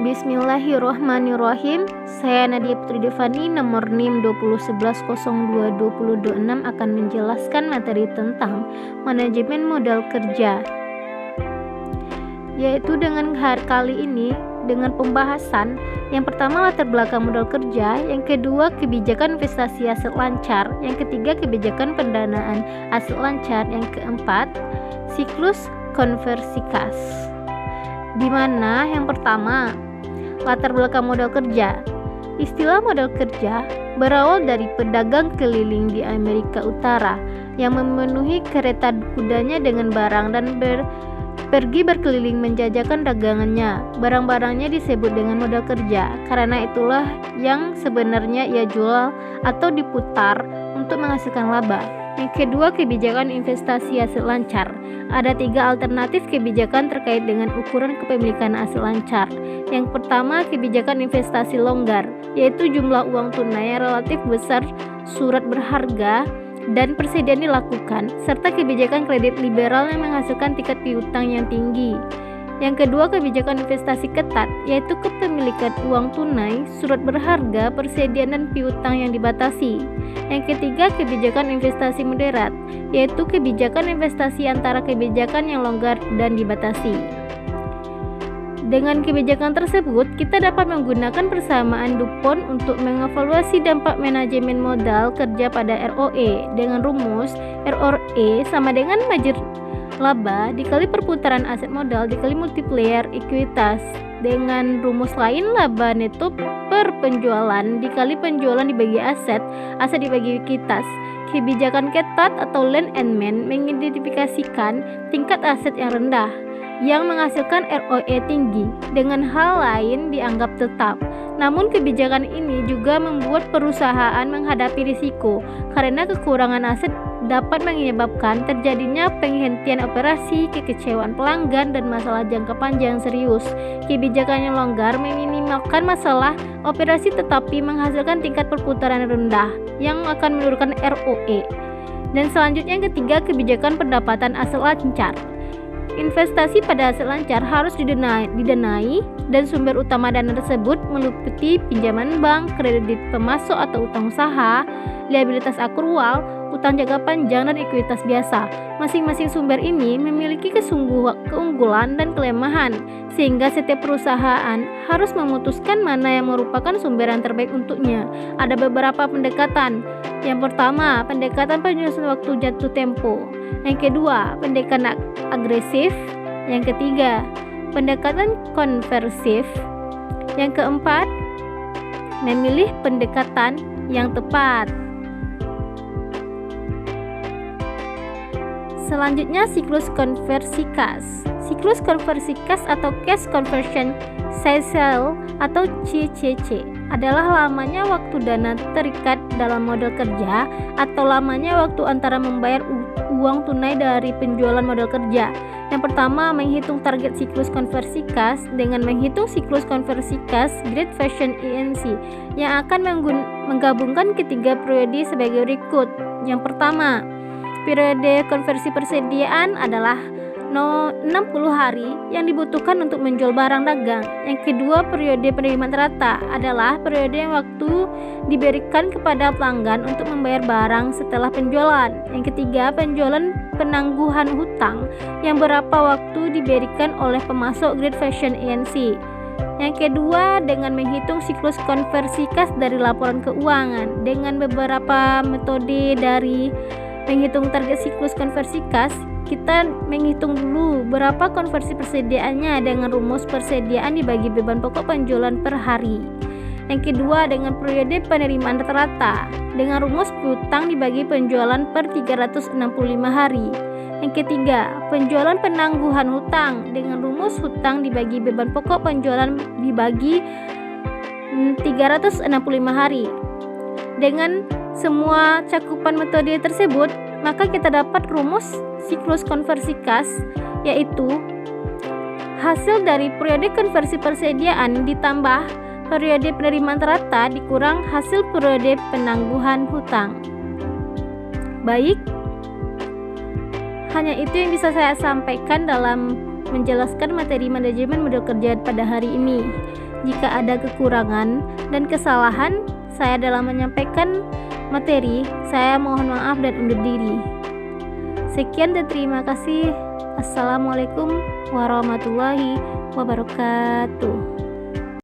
Bismillahirrohmanirrohim. Saya Nadia Putri Devani, nomor NIM 2011022026 akan menjelaskan materi tentang manajemen modal kerja, yaitu dengan kali ini dengan pembahasan yang pertama latar belakang modal kerja, yang kedua kebijakan investasi aset lancar, yang ketiga kebijakan pendanaan aset lancar, yang keempat siklus konversi kas. Di mana yang pertama latar belakang modal kerja. Istilah modal kerja berawal dari pedagang keliling di Amerika Utara yang memenuhi kereta kudanya dengan barang dan pergi berkeliling menjajakan dagangannya. Barang-barangnya disebut dengan modal kerja. Karena itulah yang sebenarnya ia jual atau diputar untuk menghasilkan laba. Yang kedua, kebijakan investasi aset lancar. Ada 3 alternatif kebijakan terkait dengan ukuran kepemilikan aset lancar. Yang pertama, kebijakan investasi longgar, yaitu jumlah uang tunai yang relatif besar, surat berharga, dan persediaan dilakukan, serta kebijakan kredit liberal yang menghasilkan tingkat piutang yang tinggi. Yang kedua, kebijakan investasi ketat, yaitu kepemilikan uang tunai, surat berharga, persediaan dan piutang yang dibatasi. Yang ketiga, kebijakan investasi moderat, yaitu kebijakan investasi antara kebijakan yang longgar dan dibatasi. Dengan kebijakan tersebut, kita dapat menggunakan persamaan DuPont untuk mengevaluasi dampak manajemen modal kerja pada ROE dengan rumus ROE sama dengan margin laba dikali perputaran aset modal dikali multiplier ekuitas. Dengan rumus lain, laba neto per penjualan dikali penjualan dibagi aset dibagi ekuitas. Kebijakan ketat atau lean and mean mengidentifikasikan tingkat aset yang rendah yang menghasilkan ROE tinggi, dengan hal lain dianggap tetap. Namun kebijakan ini juga membuat perusahaan menghadapi risiko karena kekurangan aset dapat menyebabkan terjadinya penghentian operasi, kekecewaan pelanggan, dan masalah jangka panjang serius. Kebijakan yang longgar meminimalkan masalah operasi tetapi menghasilkan tingkat perputaran rendah yang akan menurunkan ROE. Dan selanjutnya yang ketiga, kebijakan pendapatan aset lancar. Investasi pada aset lancar harus didanai dan sumber utama dana tersebut meliputi pinjaman bank, kredit pemasok atau utang usaha, liabilitas akrual, utang jangka panjang, dan ekuitas biasa. Masing-masing sumber ini memiliki keunggulan dan kelemahan, sehingga setiap perusahaan harus memutuskan mana yang merupakan sumber yang terbaik untuknya. Ada beberapa pendekatan. Yang pertama, pendekatan penyusun waktu jatuh tempo. Yang kedua, pendekatan agresif. Yang ketiga, pendekatan konversif. Yang keempat, memilih pendekatan yang tepat. Selanjutnya, siklus konversi kas. Siklus konversi kas atau cash conversion cycle atau CCC adalah lamanya waktu dana terikat dalam modal kerja atau lamanya waktu antara membayar uang tunai dari penjualan modal kerja. Yang pertama, menghitung target siklus konversi kas dengan menghitung siklus konversi kas Great Fashion ENC yang akan menggabungkan ketiga periode sebagai berikut. Yang pertama, periode konversi persediaan adalah 60 hari yang dibutuhkan untuk menjual barang dagang. Yang kedua, periode penerimaan rata adalah periode yang waktu diberikan kepada pelanggan untuk membayar barang setelah penjualan. Yang ketiga, penjualan penangguhan hutang yang berapa waktu diberikan oleh pemasok Great Fashion ENC. Yang kedua, dengan menghitung siklus konversi kas dari laporan keuangan. Dengan beberapa metode dari menghitung target siklus konversi kas, kita menghitung dulu berapa konversi persediaannya dengan rumus persediaan dibagi beban pokok penjualan per hari. Yang kedua, dengan periode penerimaan rata-rata dengan rumus piutang dibagi penjualan per 365 hari. Yang ketiga, penjualan penangguhan hutang dengan rumus hutang dibagi beban pokok penjualan dibagi 365 hari. Dengan semua cakupan metode tersebut, maka kita dapat rumus siklus konversi kas, yaitu hasil dari periode konversi persediaan ditambah periode penerimaan rata dikurang hasil periode penangguhan hutang. Baik, hanya itu yang bisa saya sampaikan dalam menjelaskan materi manajemen modal kerja pada hari ini. Jika ada kekurangan dan kesalahan saya dalam menyampaikan materi, saya mohon maaf dan undur diri. Sekian dan terima kasih. Assalamualaikum warahmatullahi wabarakatuh.